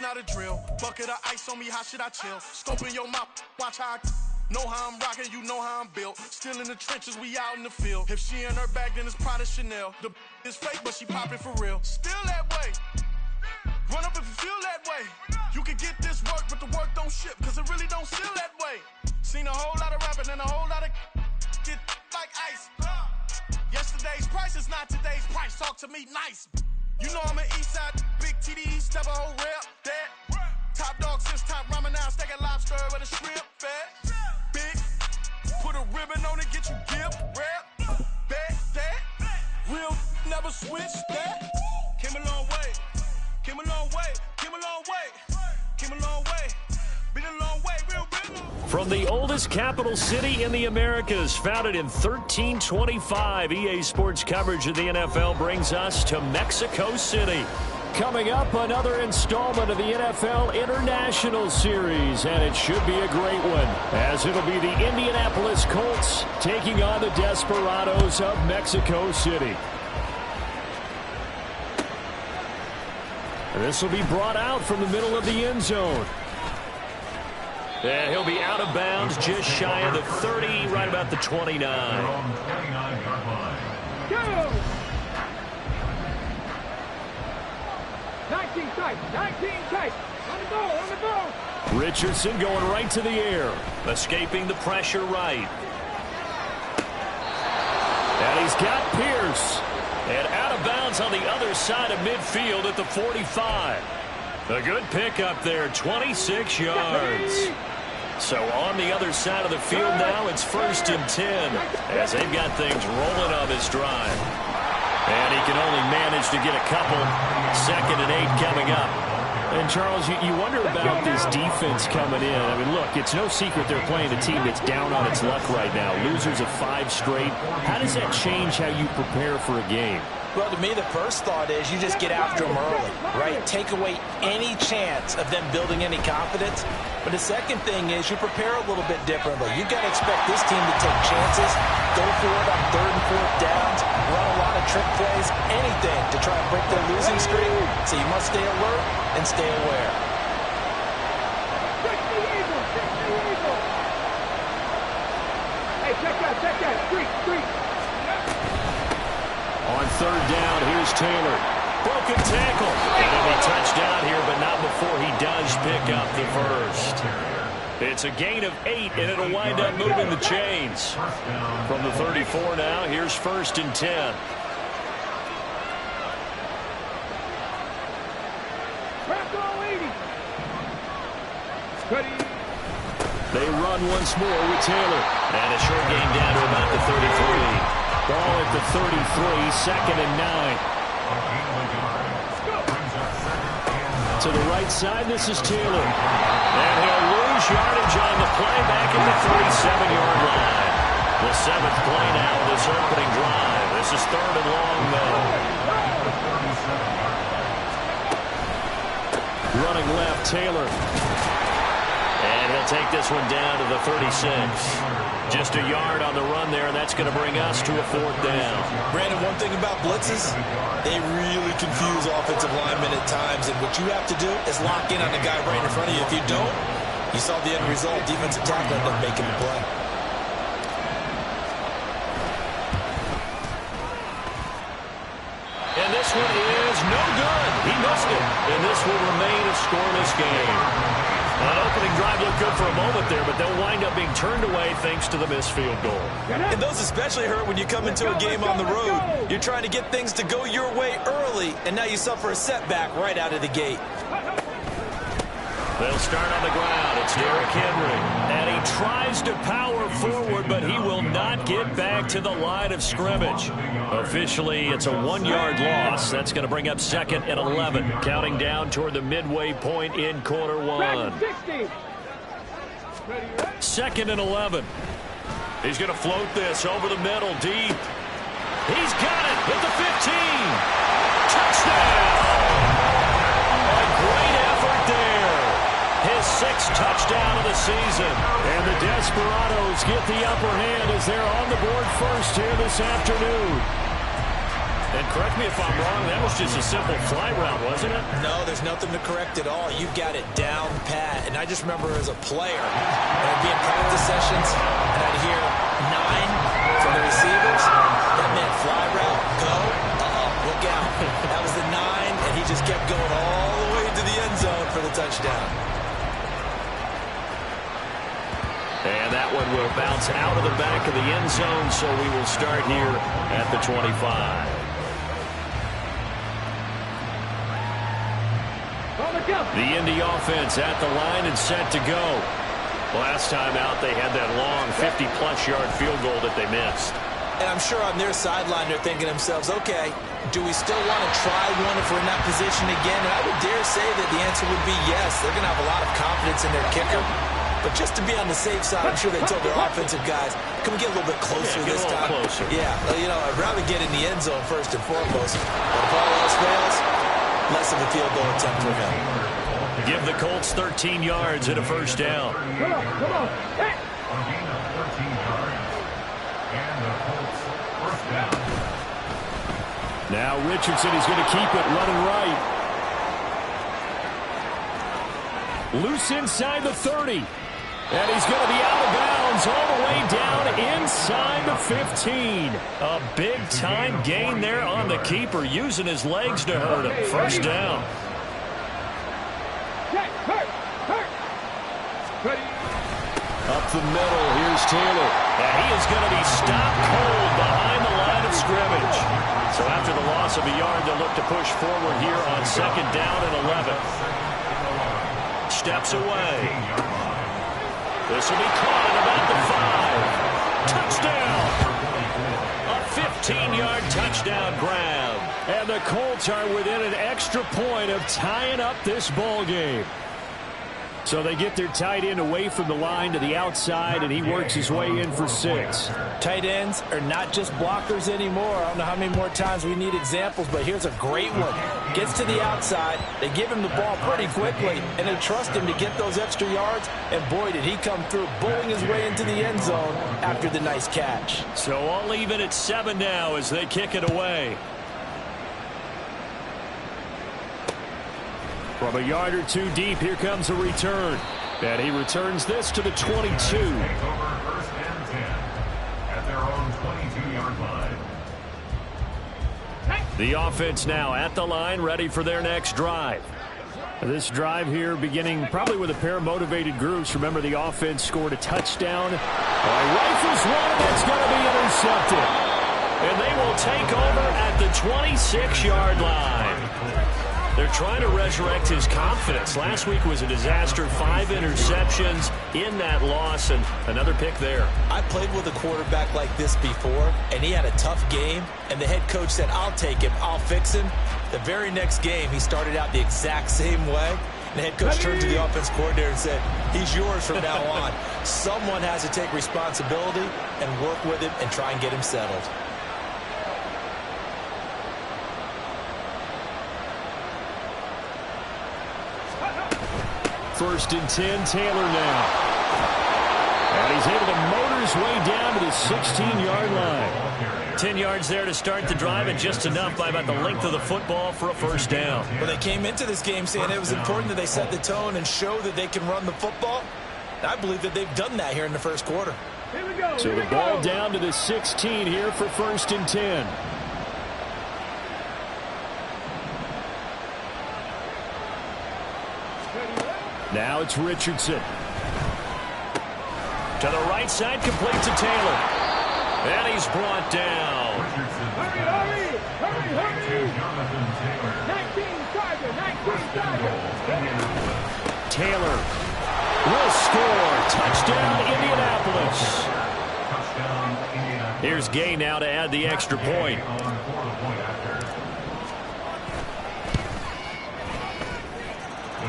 not a drill. Bucket of ice on me, how should I chill? Scope in your mouth, watch how I know how I'm rocking, you know how I'm built. Still in the trenches, we out in the field. If she in her bag, then it's Prada Chanel. The is fake, but she poppin' for real. Still that way. Run up if you feel that way. You can get this work, but the work don't ship, cause it really don't feel that way. Seen a whole lot of rapping and a whole lot of get like ice. Yesterday's price is not today's price. Talk to me nice. You know I'm an east side, big TDE, step a whole rep, that. Top dog since top ramen now, stacking lobster with a shrimp, fat. Big, put a ribbon on it, get you gift, rap, bet, that. Real, never switch, that. Came a long way, came a long way, came a long way, came a long way, been a long way, real, real long. From the oldest capital city in the Americas, founded in 1325, EA Sports coverage of the NFL brings us to Mexico City. Coming up, another installment of the NFL International Series, and it should be a great one, as it'll be the Indianapolis Colts taking on the Desperados of Mexico City. This will be brought out from the middle of the end zone. And he'll be out of bounds just shy of the 30, right about the 29. Go! 19 tight, 19 tight. On the ball, on the ball. Richardson going right to the air, escaping the pressure right. And he's got Pierce. And out of bounds on the other side of midfield at the 45. A good pickup there, 26 yards. So on the other side of the field now, it's 1st and 10 as they've got things rolling on this drive. And he can only manage to get a couple. 2nd and 8 coming up. And, Charles, you wonder about this defense coming in. I mean, look, it's no secret they're playing a team that's down on its luck right now. Losers of 5 straight. How does that change how you prepare for a game? Well, to me, the first thought is you just get after them early, right? Take away any chance of them building any confidence. But the second thing is you prepare a little bit differently. You've got to expect this team to take chances, go for it on 3rd and 4th downs, run a lot of trick plays, anything to try and break their losing streak. So you must stay alert and stay aware. Hey, check that, street. On 3rd down, here's Taylor. Broken tackle. And he'll be touched down here, but not before he does pick up the first. It's a gain of 8, and it'll wind up moving the chains. From the 34 now, here's 1st and 10. They run once more with Taylor. And a short gain down to about the 33. Ball at the 33, 2nd and 9. To the right side, this is Taylor. And he'll lose yardage on the play back at the 37-yard line. The 7th play now of this opening drive. This is 3rd and long, though. Running left, Taylor. And he'll take this one down to the 36. Just a yard on the run there, and that's going to bring us to a 4th down. Brandon, one thing about blitzes, they really confuse offensive linemen at times, and what you have to do is lock in on the guy right in front of you. If you don't, you saw the end result. Defensive tackle ended up making the play. And this one is no good. He missed it, and this will remain a scoreless game. An opening drive looked good for a moment there, but they'll wind up being turned away thanks to the missed field goal. And those especially hurt when you come into a game on the road. You're trying to get things to go your way early, and now you suffer a setback right out of the gate. They'll start on the ground. It's Derrick Henry. And he tries to power forward, but he will not get back to the line of scrimmage. Officially, it's a 1-yard loss. That's going to bring up 2nd and 11. Counting down toward the midway point in quarter 1. 2nd and 11. He's going to float this over the middle, deep. He's got it at the 15. Touchdown! A great effort there. His 6th touchdown of the season. And the Desperados get the upper hand as they're on the board first here this afternoon. And correct me if I'm wrong, that was just a simple fly route, wasn't it? No, there's nothing to correct at all. You got it down pat. And I just remember as a player, I'd be in practice sessions, and I'd hear 9 from the receivers. That meant fly route, go, look out. That was the 9, and he just kept going all the way to the end zone for the touchdown. And that one will bounce out of the back of the end zone, so we will start here at the 25. The Indy offense at the line and set to go. Last time out, they had that long 50-plus yard field goal that they missed. And I'm sure on their sideline they're thinking to themselves, okay, do we still want to try one if we're in that position again? And I would dare say that the answer would be yes. They're going to have a lot of confidence in their kicker. But just to be on the safe side, I'm sure they told their offensive guys, can we get a little bit closer this time? Closer. Yeah, you know, I'd rather get in the end zone first and foremost. But if all else fails, less of a field goal attempt for him. Give the Colts 13 yards and a first down. Come on. Hey. Now Richardson is going to keep it running right. Loose inside the 30. And he's going to be out of bounds all the way down inside the 15. A big-time gain there on the keeper, using his legs to hurt him. First down. Up the middle, here's Taylor. And he is going to be stopped cold behind the line of scrimmage. So after the loss of a yard, they'll look to push forward here on second down and 11. Steps away. This will be caught at about the 5. Touchdown! A 15-yard touchdown grab. And the Colts are within an extra point of tying up this ball game. So they get their tight end away from the line to the outside, and he works his way in for 6. Tight ends are not just blockers anymore. I don't know how many more times we need examples, but here's a great one. Gets to the outside, they give him the ball pretty quickly, and they trust him to get those extra yards, and boy, did he come through, bowling his way into the end zone after the nice catch. So all even at 7 now as they kick it away. From a yard or two deep, here comes a return. And he returns this to the 22. Take over 1st and 10 at their own 22-yard line. The offense now at the line, ready for their next drive. This drive here beginning probably with a pair of motivated groups. Remember, the offense scored a touchdown. Rifles one, that's going to be intercepted. And they will take over at the 26-yard line. They're trying to resurrect his confidence. Last week was a disaster. 5 interceptions in that loss, and another pick there. I played with a quarterback like this before, and he had a tough game, and the head coach said, I'll take him, I'll fix him. The very next game, he started out the exact same way. The head coach turned to the offense coordinator and said, he's yours from now on. Someone has to take responsibility and work with him and try and get him settled. First and 10, Taylor now. And he's able to motor his way down to the 16-yard line. 10 yards there to start the drive, and just enough by about the length of the football for a first down. Well, they came into this game saying it was important that they set the tone and show that they can run the football. I believe that they've done that here in the first quarter. Here we go. So the ball down to the 16 here for first and 10. Now it's Richardson. To the right side, complete to Taylor. And he's brought down. Hurry. 19 Tiger. Taylor will score. Touchdown, Indianapolis. Here's Gay now to add the extra point.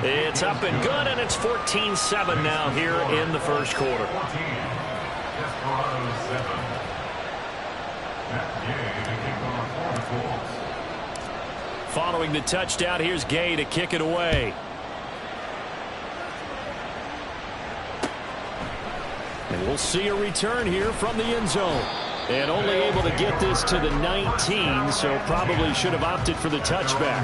It's up and good, and it's 14-7 now here in the first quarter. Following the touchdown, here's Gay to kick it away. And we'll see a return here from the end zone. And only able to get this to the 19, so probably should have opted for the touchback.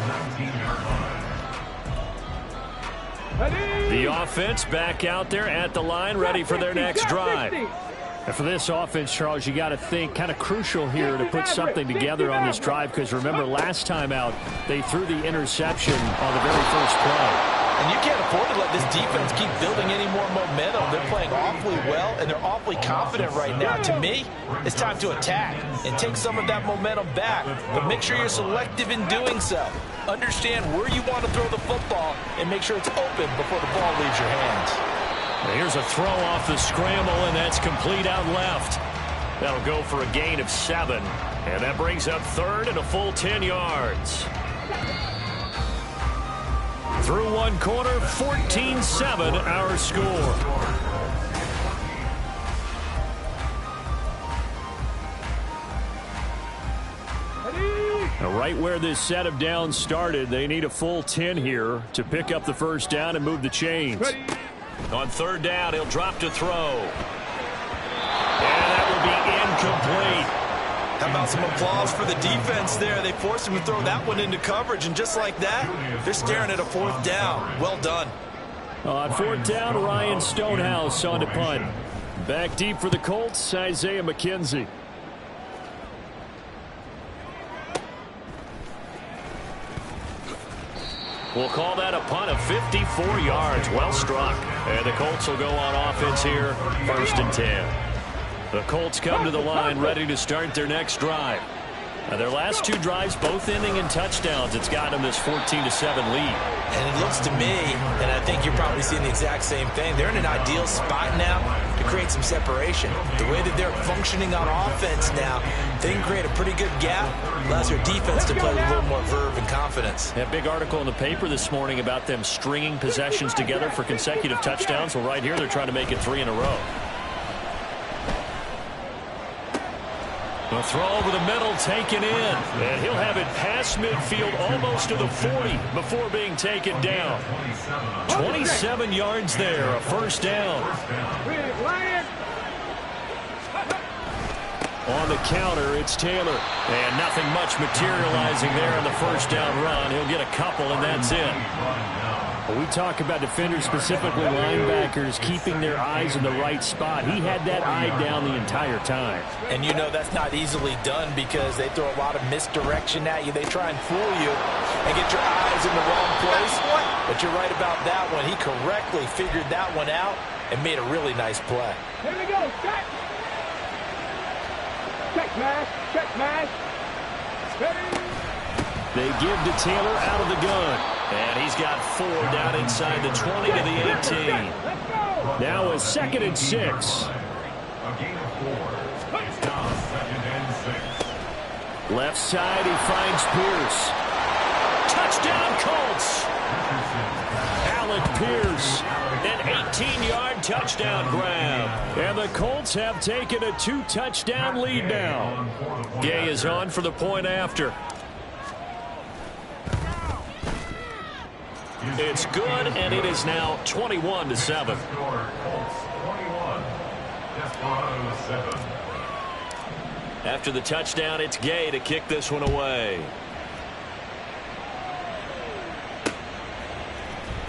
The offense back out there at the line, ready for their next drive. And for this offense, Charles, you got to think kind of crucial here to put something together on this drive, because remember last time out they threw the interception on the very first play. And you can't afford to let this defense keep building any more momentum. They're playing awfully well, and they're awfully confident right now. To me, it's time to attack and take some of that momentum back. But make sure you're selective in doing so. Understand where you want to throw the football and make sure it's open before the ball leaves your hands. Now here's a throw off the scramble, and that's complete out left. That'll go for a gain of 7. And that brings up third and a full 10 yards. Through one quarter, 14-7 our score. Now right where this set of downs started, they need a full 10 here to pick up the first down and move the chains. On third down, he'll drop to throw. And that will be incomplete. How about some applause for the defense there? They forced him to throw that one into coverage, and just like that, they're staring at a fourth down. Well done. On fourth down, Ryan Stonehouse on to punt. Back deep for the Colts, Isaiah McKenzie. We'll call that a punt of 54 yards. Well struck. And the Colts will go on offense here, 1st and 10. The Colts come to the line ready to start their next drive. Now their last 2 drives both ending in touchdowns. It's got them this 14-7 lead. And it looks to me, and I think you're probably seeing the exact same thing, they're in an ideal spot now to create some separation. The way that they're functioning on offense now, they can create a pretty good gap, allows their defense to play with a little more verve and confidence. That big article in the paper this morning about them stringing possessions together for consecutive touchdowns. Well, right here they're trying to make it 3 in a row. A throw over the middle, taken in. And he'll have it past midfield, almost to the 40 before being taken down. 27 yards there, a first down. On the counter, it's Taylor. And nothing much materializing there in the first down run. He'll get a couple, and that's it. We talk about defenders, specifically linebackers, keeping their eyes in the right spot. He had that eye down the entire time. And you know that's not easily done because they throw a lot of misdirection at you. They try and fool you and get your eyes in the wrong place. But you're right about that one. He correctly figured that one out and made a really nice play. Here we go. Check. Check mash. Check mash. They give to Taylor out of the gun. And he's got 4 down inside the 20 to the 18. Now a 2nd and 6. A gain of 4. It's now 2nd and 6. Left side, he finds Pierce. Touchdown, Colts. Alec Pierce, an 18-yard touchdown grab. And the Colts have taken a 2-touchdown lead now. Gay is on for the point after. It's good, and it is now 21-7. After the touchdown, it's Gay to kick this one away.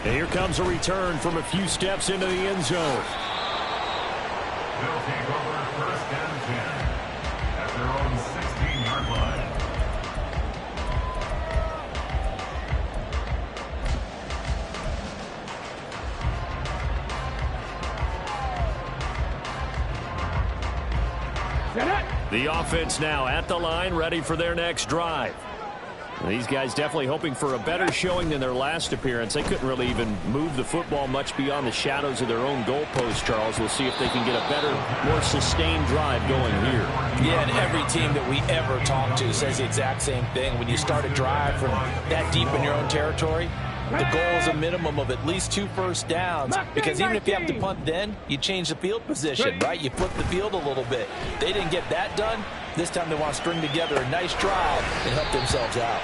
And here comes a return from a few steps into the end zone. They'll take over 1st and 10 at their own 16-yard line. The offense now at the line, ready for their next drive. These guys definitely hoping for a better showing than their last appearance. They couldn't really even move the football much beyond the shadows of their own goalpost, Charles. We'll see if they can get a better, more sustained drive going here. Yeah, and every team that we ever talk to says the exact same thing. When you start a drive from that deep in your own territory, the goal is a minimum of at least 2 first downs, because even if you have to punt then, you change the field position, right? You flip the field a little bit. They didn't get that done. This time they want to string together a nice drive and help themselves out.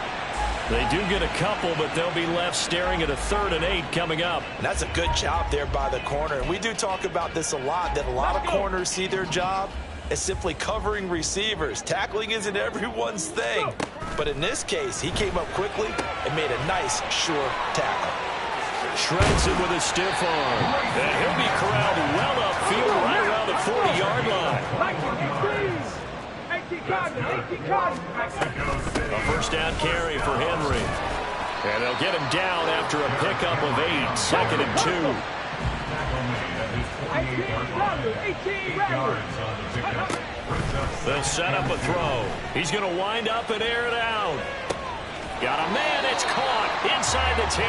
They do get a couple, but they'll be left staring at a 3rd and 8 coming up. And that's a good job there by the corner. And we do talk about this a lot, that a lot of corners see their job is simply covering receivers. Tackling isn't everyone's thing. But in this case, he came up quickly and made a nice, sure tackle. Shreds him with a stiff arm. And he'll be corralled well upfield right around the 40-yard line. A first down carry for Henry. And they'll get him down after a pickup of 8, 2nd and 2. They'll set up a throw. He's going to wind up and air it out. Got a man, it's caught inside the 10.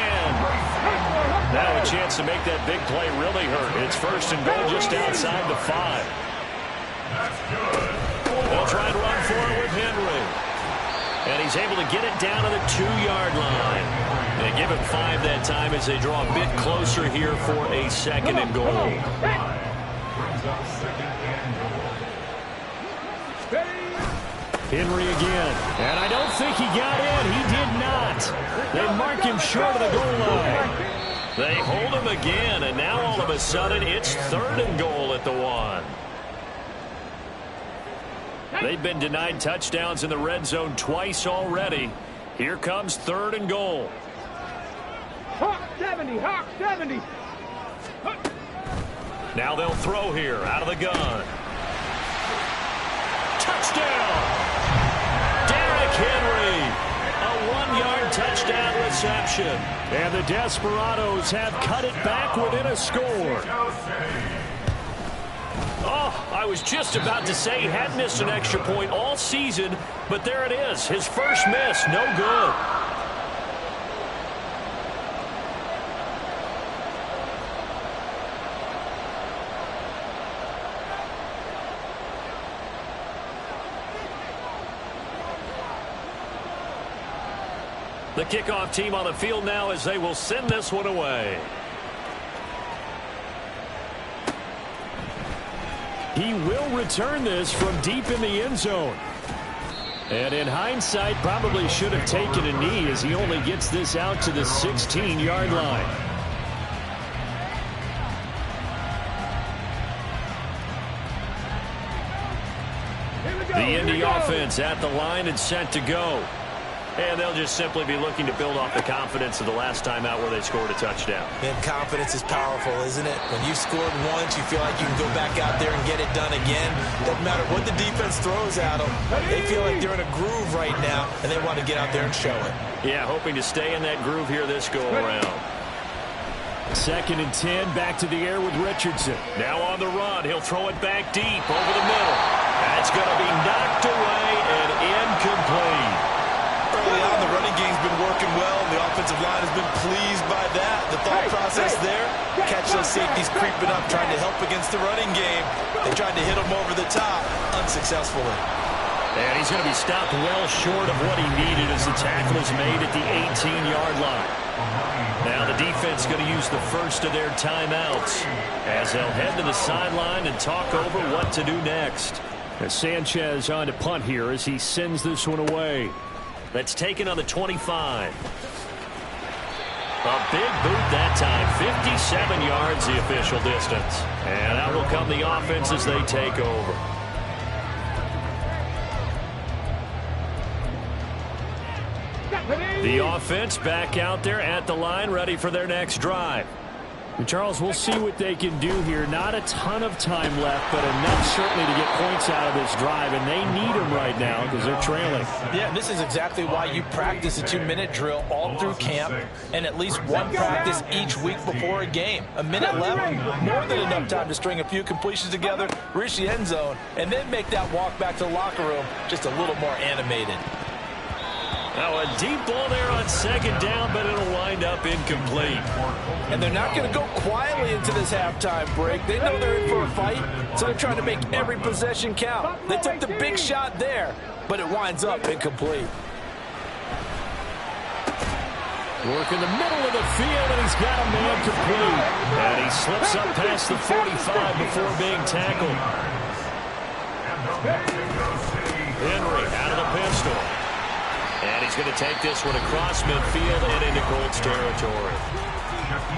Now a chance to make that big play really hurt. It's 1st and goal just outside the 5. They'll try and run for it with Henry. And he's able to get it down to the 2-yard line. They give him 5 that time as they draw a bit closer here for a 2nd and goal. Henry again. And I don't think he got in. He did not. They mark him short of the goal line. They hold him again, and now all of a sudden it's 3rd and goal at the 1. They've been denied touchdowns in the red zone twice already. Here comes 3rd and goal. Hawk 70, Hawk 70. Now they'll throw here out of the gun. Touchdown! Derrick Henry, a 1-yard touchdown reception. And the Desperados have cut it back within a score. Oh, I was just about to say he had missed an extra point all season, but there it is. His first miss, no good. The kickoff team on the field now as they will send this one away. He will return this from deep in the end zone. And in hindsight, probably should have taken a knee as he only gets this out to the 16-yard line. The Indy offense at the line and set to go. And they'll just simply be looking to build off the confidence of the last time out where they scored a touchdown. Man, confidence is powerful, isn't it? When you scored once, you feel like you can go back out there and get it done again. Doesn't matter what the defense throws at them. They feel like they're in a groove right now, and they want to get out there and show it. Yeah, hoping to stay in that groove here this go-around. 2nd and 10, back to the air with Richardson. Now on the run, he'll throw it back deep over the middle. That's going to be knocked away and incomplete. Early on, the running game's been working well, and the offensive line has been pleased by that. The thought process there, catch those safeties creeping up, trying to help against the running game. They tried to hit him over the top, unsuccessfully. And he's going to be stopped well short of what he needed as the tackle is made at the 18-yard line. Now the defense going to use the first of their timeouts as they'll head to the sideline and talk over what to do next. As Sanchez on to punt here as he sends this one away. That's taken on the 25. A big boot that time. 57 yards the official distance. And out will come the offense as they take over. The offense back out there at the line, ready for their next drive. And Charles, we'll see what they can do here. Not a ton of time left, but enough certainly to get points out of this drive, and they need them right now because they're trailing. Yeah, this is exactly why you practice a 2-minute drill all through camp and at least one practice each week before a game. A minute left, more than enough time to string a few completions together, reach the end zone, and then make that walk back to the locker room just a little more animated. Now a deep ball there on 2nd down, but it'll wind up incomplete. And they're not going to go quietly into this halftime break. They know they're in for a fight, so they're trying to make every possession count. They took the big shot there, but it winds up incomplete. Work in the middle of the field, and he's got a man complete. And he slips up past the 45 before being tackled. Henry out of the pistol. And he's going to take this one across midfield and into Colts territory.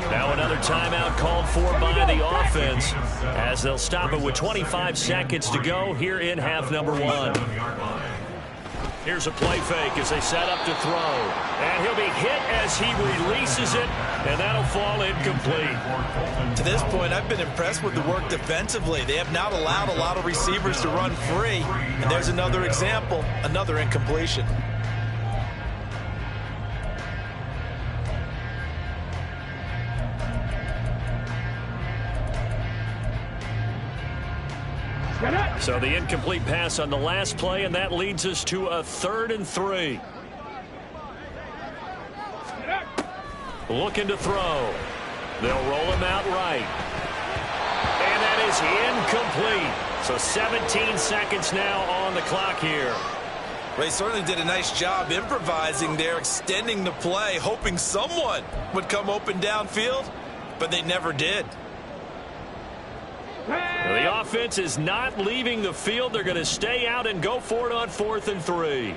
Now another timeout called for by the offense as they'll stop it with 25 seconds to go here in half number 1. Here's a play fake as they set up to throw. And he'll be hit as he releases it, and that'll fall incomplete. To this point, I've been impressed with the work defensively. They have not allowed a lot of receivers to run free. And there's another example, another incompletion. So the incomplete pass on the last play, and that leads us to a 3rd and 3. Looking to throw. They'll roll him out right. And that is incomplete. So 17 seconds now on the clock here. They certainly did a nice job improvising there, extending the play, hoping someone would come open downfield, but they never did. The offense is not leaving the field. They're going to stay out and go for it on 4th and 3.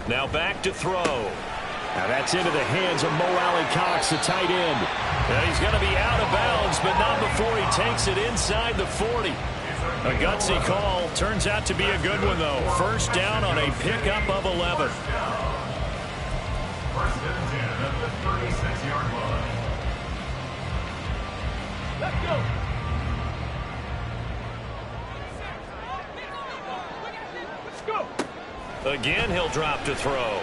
Now back to throw. Now that's into the hands of Mo Alley-Cox, the tight end. And he's going to be out of bounds, but not before he takes it inside the 40. A gutsy call. Turns out to be a good one, though. First down on a pickup of 11. First and 10 at the 36-yard line. Let's go. Let's go. Again, he'll drop to throw.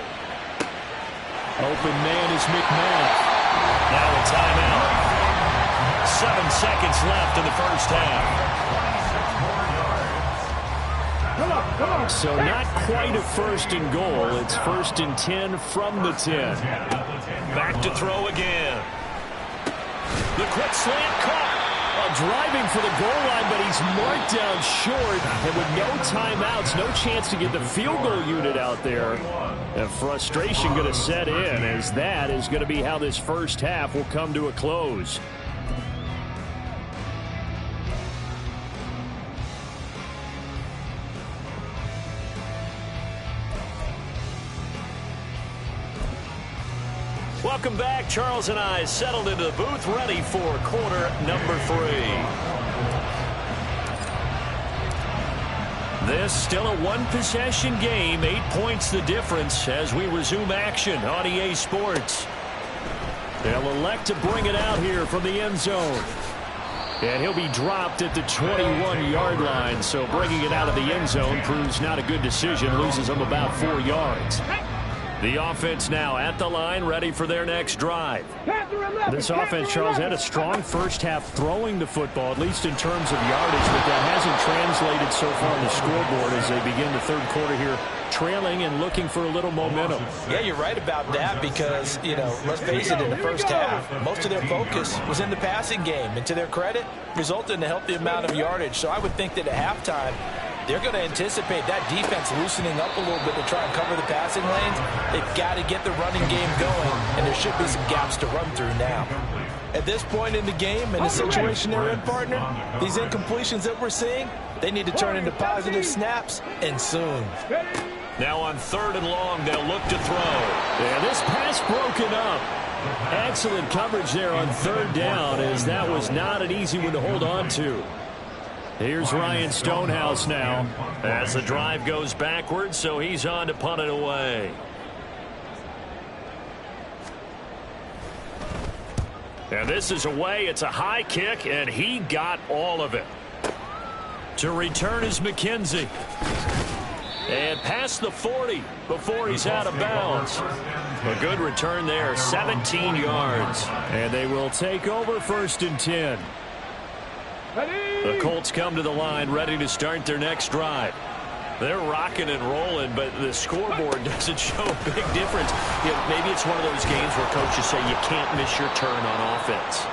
Open man is McMahon. Now a timeout. 7 seconds left in the first half. Come on. So not quite a 1st and goal. It's 1st and 10 from the 10. Back to throw again. The quick slant caught. Driving for the goal line, but he's marked down short. And with no timeouts, no chance to get the field goal unit out there. And frustration going to set in, as that is going to be how this first half will come to a close. Welcome back. Charles and I settled into the booth, ready for quarter number 3. This still a 1-possession game, 8 points the difference as we resume action on EA Sports. They'll elect to bring it out here from the end zone. And he'll be dropped at the 21-yard line, so bringing it out of the end zone proves not a good decision, loses him about 4 yards. The offense now at the line, ready for their next drive. This offense, Charles, had a strong first half throwing the football, at least in terms of yardage, but that hasn't translated so far on the scoreboard as they begin the third quarter here, trailing and looking for a little momentum. Yeah, you're right about that because, let's face it, in the first half, most of their focus was in the passing game. And to their credit, resulted in a healthy amount of yardage. So I would think that at halftime, they're going to anticipate that defense loosening up a little bit to try and cover the passing lanes. They've got to get the running game going, and there should be some gaps to run through now. At this point in the game and the situation they're in, partner, these incompletions that we're seeing, they need to turn into positive snaps, and soon. Now on 3rd and long, they'll look to throw. And this pass broken up. Excellent coverage there on 3rd down, as that was not an easy one to hold on to. Here's Ryan Stonehouse now as the drive goes backwards, so he's on to punt it away. And this is away. It's a high kick, and he got all of it. To return is McKenzie. And past the 40 before he's out of bounds. A good return there, 17 yards. And they will take over 1st and 10. The Colts come to the line ready to start their next drive. They're rocking and rolling, but the scoreboard doesn't show a big difference. Maybe it's one of those games where coaches say you can't miss your turn on offense.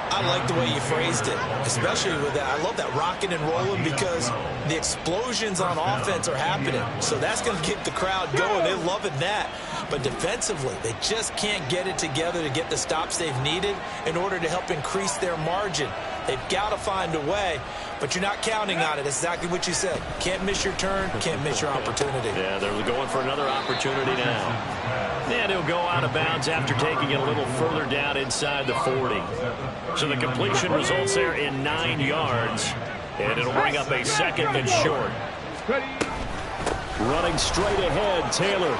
I like the way you phrased it, especially with that. I love that rocking and rolling because the explosions on offense are happening. So that's going to get the crowd going. They're loving that. But defensively, they just can't get it together to get the stops they've needed in order to help increase their margin. They've got to find a way. but you're not counting on it. That's exactly what you said. Can't miss your turn, can't miss your opportunity. Yeah, they're going for another opportunity now. And he'll go out of bounds after taking it a little further down inside the 40. So the completion results there in 9 yards, and it'll bring up a 2nd and short. Running straight ahead, Taylor.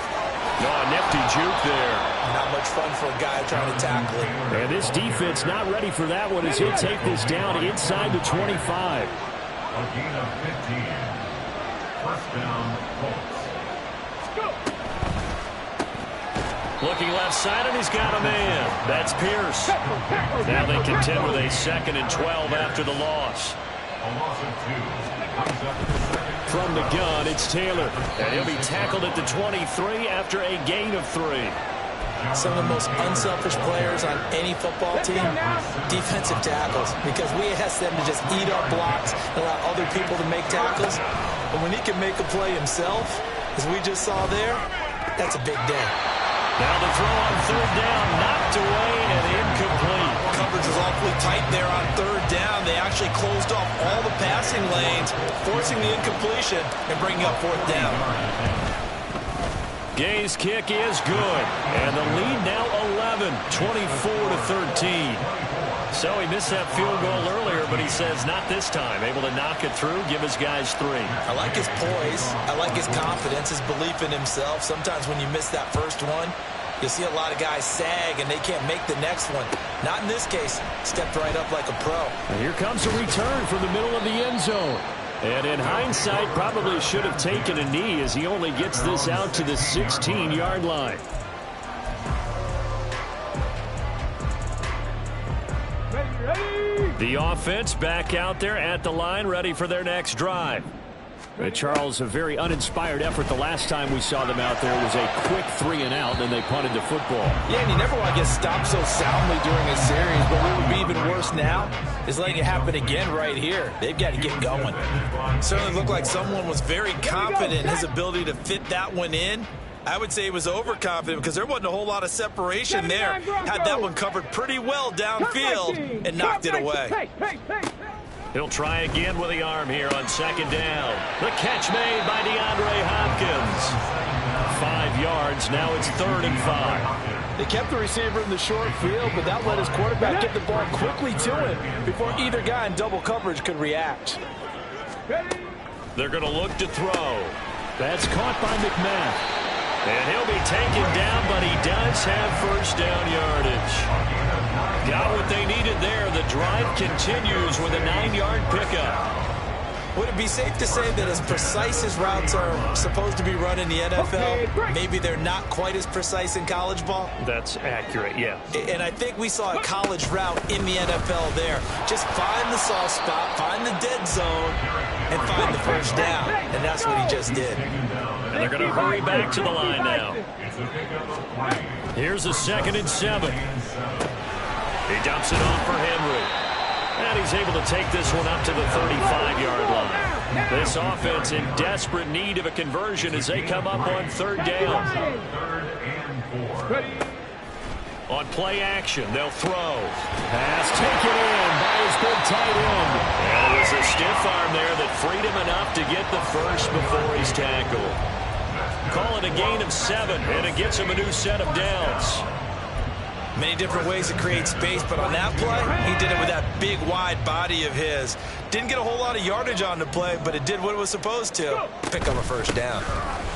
Oh, nifty juke there. Not much fun for a guy trying to tackle it. And this defense not ready for that one as he'll take this down inside the 25. A gain of 15. First down, Colts. Looking left side, and he's got a man. That's Pierce. Now they contend with a 2nd and 12 after the loss. A loss of 2. Brings up the second. From the gun, it's Taylor. And he'll be tackled at the 23 after a gain of 3. Some of the most unselfish players on any football team, defensive tackles, because we ask them to just eat our blocks and allow other people to make tackles. But when he can make a play himself, as we just saw there, that's a big day. Now the throw on 3rd down, knocked away and incomplete. Coverage was awfully tight there on 3rd down. They actually closed off all the passing lanes, forcing the incompletion and bringing up 4th down. Gay's kick is good, and the lead now 11, 24-13. So he missed that field goal earlier, but he says not this time. Able to knock it through, give his guys 3. I like his poise. I like his confidence, his belief in himself. Sometimes when you miss that first one, you'll see a lot of guys sag and they can't make the next one. Not in this case. Stepped right up like a pro. And here comes a return from the middle of the end zone. And in hindsight, probably should have taken a knee as he only gets this out to the 16-yard line. The offense back out there at the line, ready for their next drive. Charles, a very uninspired effort the last time we saw them out there. It was a quick 3-and-out, and they punted the football. Yeah, and you never want to get stopped so soundly during a series, but what would be even worse now is letting it happen again right here. They've got to get going. Certainly looked like someone was very confident in his ability to fit that one in. I would say he was overconfident because there wasn't a whole lot of separation there. Had that one covered pretty well downfield and knocked it away. He'll try again with the arm here on 2nd down. The catch made by DeAndre Hopkins. 5 yards. Now it's 3rd and 5. They kept the receiver in the short field, but that let his quarterback get the ball quickly to him before either guy in double coverage could react. They're going to look to throw. That's caught by McMahon. And he'll be taken down, but he does have 1st down yardage. Got what they needed there. The drive continues with a 9-yard pickup. Would it be safe to say that as precise as routes are supposed to be run in the NFL, maybe they're not quite as precise in college ball? That's accurate, yeah. And I think we saw a college route in the NFL there. Just find the soft spot, find the dead zone, and find the 1st down. And that's what he just did. And they're going to hurry back to the line now. Here's a 2nd and 7. He dumps it off for Henry. And he's able to take this one up to the 35-yard line. This offense in desperate need of a conversion as they come up on 3rd down. 3rd and 4. On play action, they'll throw. Pass taken in by his big tight end. And it was a stiff arm there that freed him enough to get the first before he's tackled. Call it a gain of 7, and it gets him a new set of downs. Many different ways to create space, but on that play, he did it with that big, wide body of his. Didn't get a whole lot of yardage on the play, but it did what it was supposed to. Pick up a 1st down.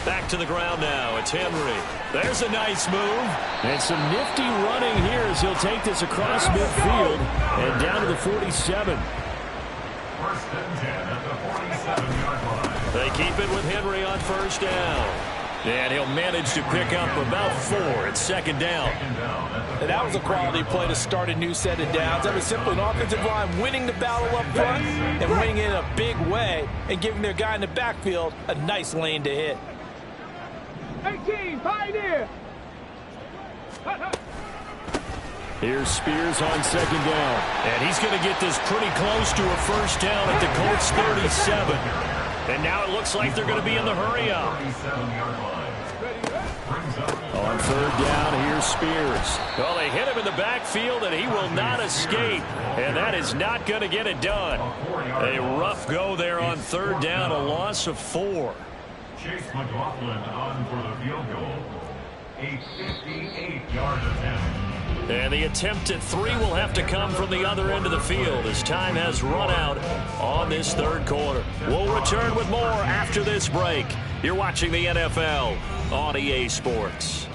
Back to the ground now. It's Henry. There's a nice move. And some nifty running here as he'll take this across midfield and down to the 47. 1st and 10 at the 47-yard line. They keep it with Henry on 1st down. And he'll manage to pick up about 4 at 2nd down. And that was a quality play to start a new set of downs. That was simply an offensive line winning the battle up front and winning it in a big way and giving their guy in the backfield a nice lane to hit. 18, Pioneer! Here's Spears on 2nd down. And he's going to get this pretty close to a 1st down at the Colts 37. And now it looks like they're going to be in the hurry-up. On third down, here's Spears. Well, they hit him in the backfield, and he will not escape. And that is not going to get it done. A rough go there on third down, a loss of 4. Chase McLaughlin on for the field goal. A 58-yard attempt. And the attempt at 3 will have to come from the other end of the field as time has run out on this third quarter. We'll return with more after this break. You're watching the NFL on EA Sports.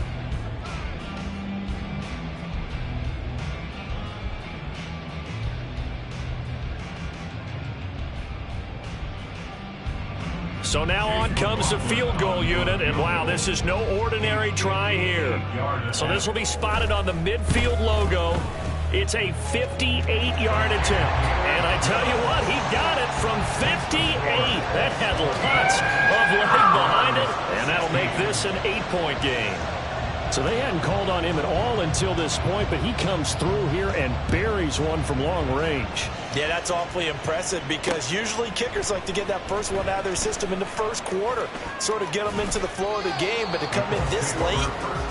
So now on comes the field goal unit, and wow, this is no ordinary try here. So this will be spotted on the midfield logo. It's a 58-yard attempt. And I tell you what, he got it from 58. That had lots of leg behind it, and that'll make this an 8-point game. So they hadn't called on him at all until this point, but he comes through here and buries one from long range. Yeah, that's awfully impressive because usually kickers like to get that first one out of their system in the first quarter, sort of get them into the flow of the game, but to come in this late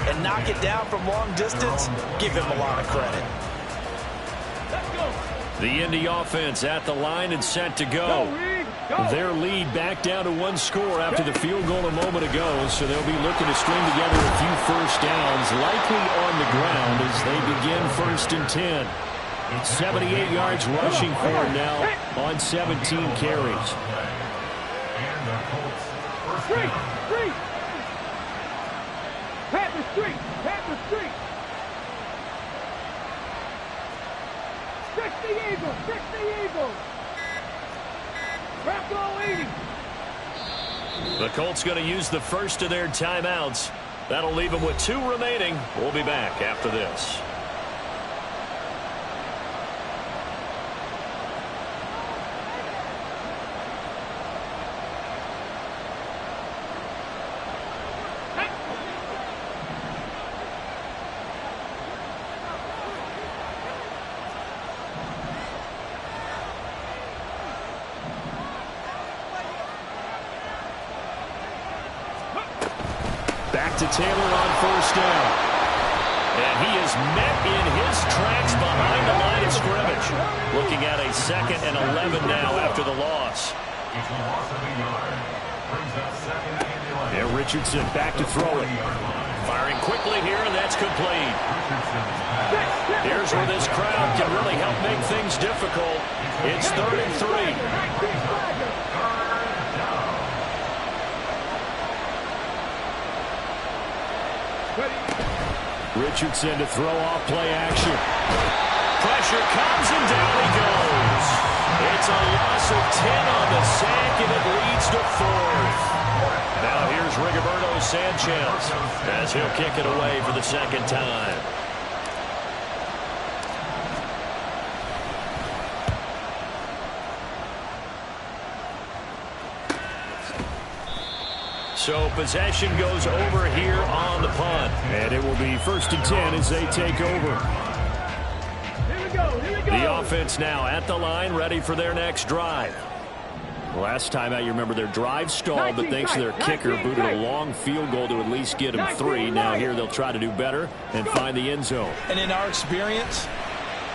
and knock it down from long distance, give him a lot of credit. The Indy offense at the line and set to go. Their lead back down to 1 score after the field goal a moment ago, so they'll be looking to string together a few first downs, likely on the ground as they begin 1st and 10. 78 yards rushing for him now on 17 carries. And the Colts first Street, down. street. Panther street, Panther street. 60 Eagles, 60 Eagles. Bracco 80. The Colts going to use the first of their timeouts. That'll leave them with 2 remaining. We'll be back after this. Back to Taylor on first down. And he is met in his tracks behind the line of scrimmage. Looking at a 2nd and 11 now after the loss. It's a loss of a yard. Brings up 2nd and 11. And Richardson back to throw it. Firing quickly here, and that's complete. Here's where this crowd can really help make things difficult. It's 3rd and 3. Richardson to throw off play action. Pressure comes and down he goes. It's a loss of 10 on the sack and it leads to 4th. Now here's Rigoberto Sanchez as he'll kick it away for the 2nd time. So possession goes over here on the punt. And it will be 1st and 10 as they take over. Here we go, here we go. The offense now at the line, ready for their next drive. Last time out, you remember their drive stalled, but thanks to their kicker, booted a long field goal to at least get them 3. Now here they'll try to do better and find the end zone. And in our experience,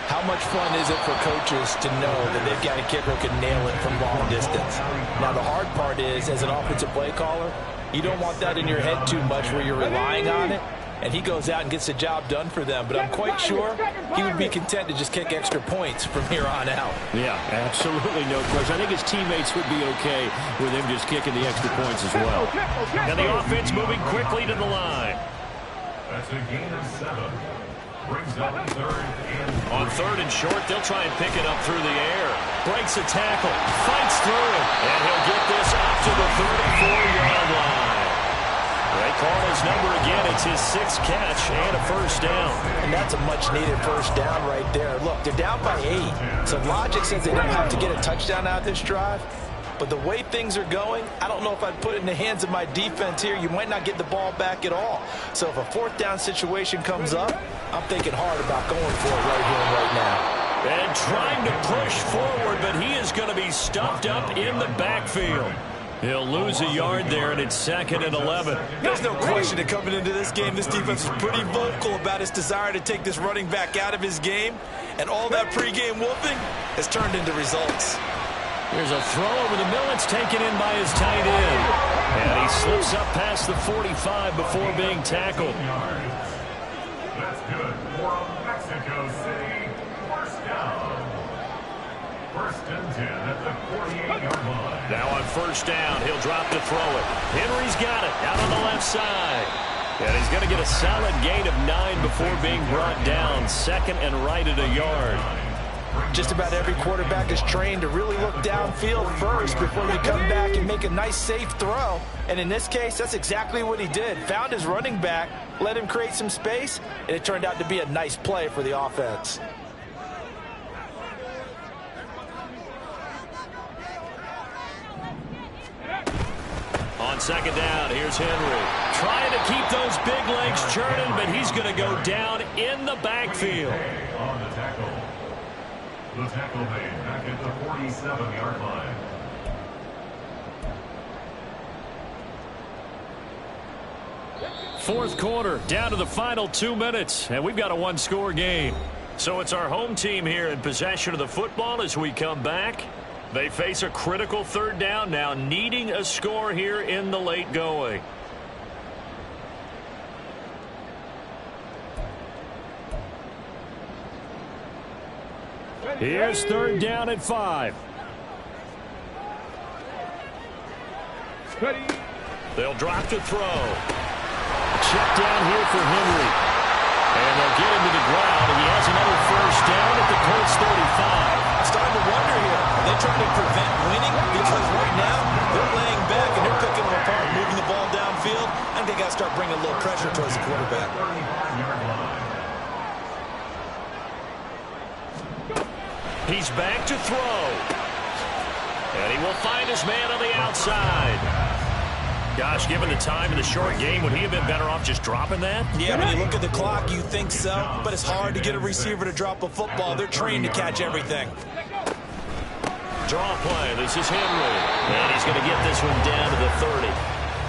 how much fun is it for coaches to know that they've got a kicker who can nail it from long distance? Now, the hard part is, as an offensive play caller, you don't want that in your head too much where you're relying on it, and he goes out and gets the job done for them. But I'm quite sure he would be content to just kick extra points from here on out. Yeah, absolutely no question. I think his teammates would be okay with him just kicking the extra points as well. And the offense moving quickly to the line. That's a gain of 7. Brings up 3rd and 3. On 3rd and short, they'll try and pick it up through the air. Breaks a tackle, fights through it, and he'll get this up to the 34-yard line. They call his number again. It's his 6th catch and a 1st down. And that's a much-needed 1st down right there. Look, they're down by 8. So logic says they don't have to get a touchdown out of this drive. But the way things are going, I don't know if I'd put it in the hands of my defense here. You might not get the ball back at all. So if a 4th down situation comes up, I'm thinking hard about going for it right here and right now. And trying to push forward, but he is going to be stuffed up in the backfield. He'll lose a yard there, and it's 2nd and 11. There's no question that coming into this game, this defense is pretty vocal about its desire to take this running back out of his game. And all that pregame whooping has turned into results. Here's a throw over the middle. It's taken in by his tight end. And he slips up past the 45 before being tackled. That's good for Mexico City. First down. 1st and 10 at the 48-yard line. Now on 1st down, he'll drop to throw it. Henry's got it out on the left side. And he's going to get a solid gain of 9 before being brought down. 2nd and right at a yard. Just about every quarterback is trained to really look downfield first before you come back and make a nice, safe throw. And in this case, that's exactly what he did. Found his running back, let him create some space, and it turned out to be a nice play for the offense. On 2nd down, here's Henry. Trying to keep those big legs churning, but he's going to go down in the backfield. On the tackle. The tackle made back at the 47-yard line. Fourth quarter, down to the final 2 minutes, and we've got a one-score game. So it's our home team here in possession of the football as we come back. They face a critical 3rd down now, needing a score here in the late going. Here's 3rd down at 5. Ready. They'll drop to throw. Check down here for Henry. And they'll get him to the ground, and he has another 1st down at the Colts 35. I'm starting to wonder here, are they trying to prevent winning? Because right now, they're laying back and they're picking them apart, moving the ball downfield. I think they got to start bringing a little pressure towards the quarterback. 35-yard line. He's back to throw. And he will find his man on the outside. Gosh, given the time in the short game, would he have been better off just dropping that? Yeah, when you look at the clock, you think so. But it's hard to get a receiver to drop a football. They're trained to catch everything. Draw play. This is Henry. And he's going to get this one down to the 30.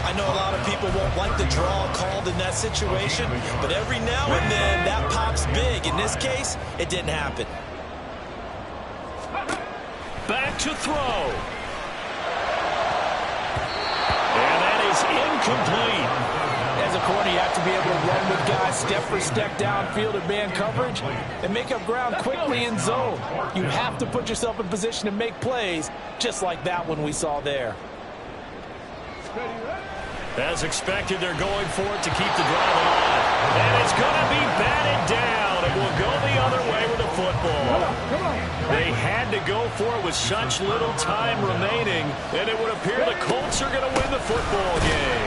I know a lot of people won't like the draw called in that situation, but every now and then that pops big. In this case, it didn't happen. Back to throw. And that is incomplete. As a corner, you have to be able to run with guys step for step downfield in man coverage and make up ground quickly in zone. You have to put yourself in position to make plays, just like that one we saw there. As expected, they're going for it to keep the drive alive. And it's going to be batted down. It will go the other way with the football. They had to go for it with such little time remaining, and it would appear the Colts are going to win the football game.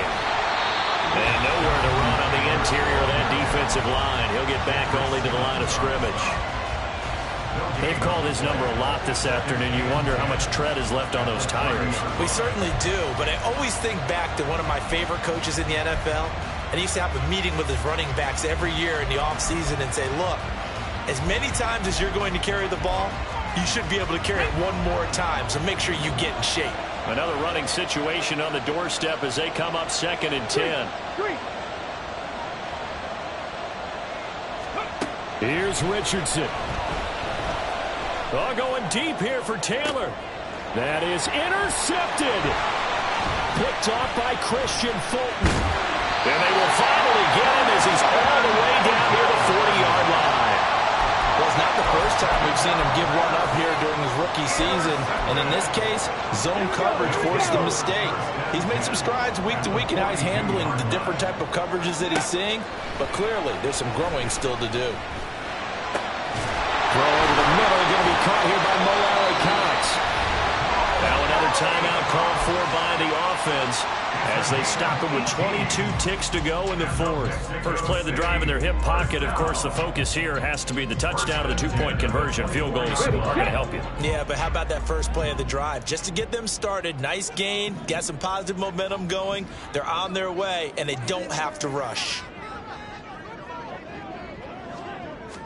And nowhere to run on the interior of that defensive line. He'll get back only to the line of scrimmage. They've called his number a lot this afternoon. You wonder how much tread is left on those tires. We certainly do, but I always think back to one of my favorite coaches in the NFL, and he used to have a meeting with his running backs every year in the offseason and say, look, as many times as you're going to carry the ball, you should be able to carry it one more time, so make sure you get in shape. Another running situation on the doorstep as they come up 2nd and 10. Here's Richardson. Oh, going deep here for Taylor. That is intercepted. Picked off by Christian Fulton. And they will finally get him as he's all the way down near the 40-yard line. Well, it's not the first time we've seen him give one up here during his rookie season. And in this case, zone coverage forced the mistake. He's made some strides week to week in how he's handling the different type of coverages that he's seeing. But clearly, there's some growing still to do. Throw over the middle, going to be caught here by Mo Cox. Now another timeout called for by the offense as they stop him with 22 ticks to go in the 4th. First play of the drive in their hip pocket. Of course, the focus here has to be the touchdown of the 2-point conversion. Field goals are going to help you. Yeah, but how about that first play of the drive? Just to get them started, nice gain, got some positive momentum going. They're on their way, and they don't have to rush.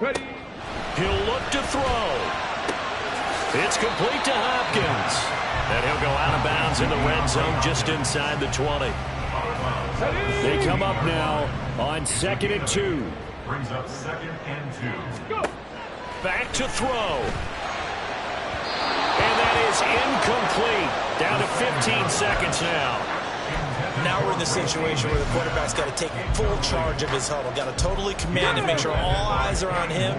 Ready. He'll look to throw. It's complete to Hopkins. And he'll go out of bounds in the red zone just inside the 20. They come up now on 2nd and 2. Brings up 2nd and 2. Back to throw. And that is incomplete. Down to 15 seconds now. Now we're in the situation where the quarterback's got to take full charge of his huddle. Got to totally command and make sure all eyes are on him.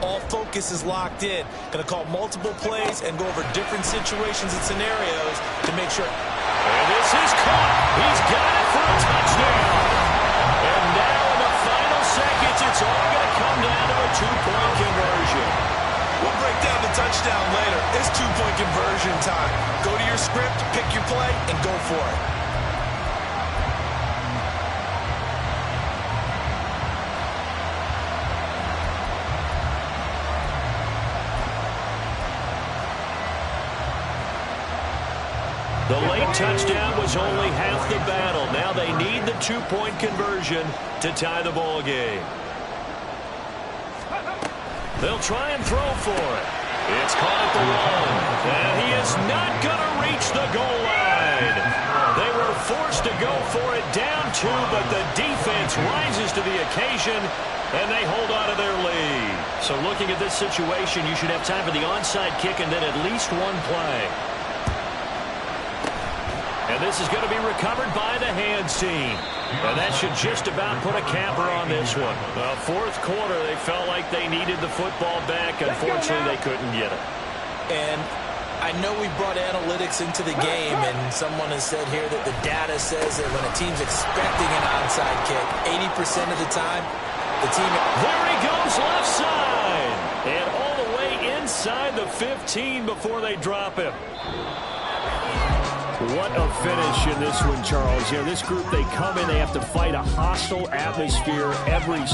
All focus is locked in. Going to call multiple plays and go over different situations and scenarios to make sure. And this is caught. He's got it for a touchdown. And now in the final seconds, it's all going to come down to a 2-point conversion. We'll break down the touchdown later. It's 2-point conversion time. Go to your script, pick your play, and go for it. The late touchdown was only half the battle. Now they need the 2-point conversion to tie the ball game. They'll try and throw for it. It's caught at the 1. And he is not going to reach the goal line. They were forced to go for it down 2, but the defense rises to the occasion, and they hold on to their lead. So looking at this situation, you should have time for the onside kick and then at least one play. And this is going to be recovered by the hands team. And that should just about put a capper on this one. Fourth quarter, they felt like they needed the football back. Unfortunately, they couldn't get it. And I know we brought analytics into the game, and someone has said here that the data says that when a team's expecting an onside kick, 80% of the time, the team... There he goes, left side. And all the way inside the 15 before they drop him. What a finish in this one, Charles. You know, this group, they come in, they have to fight a hostile atmosphere every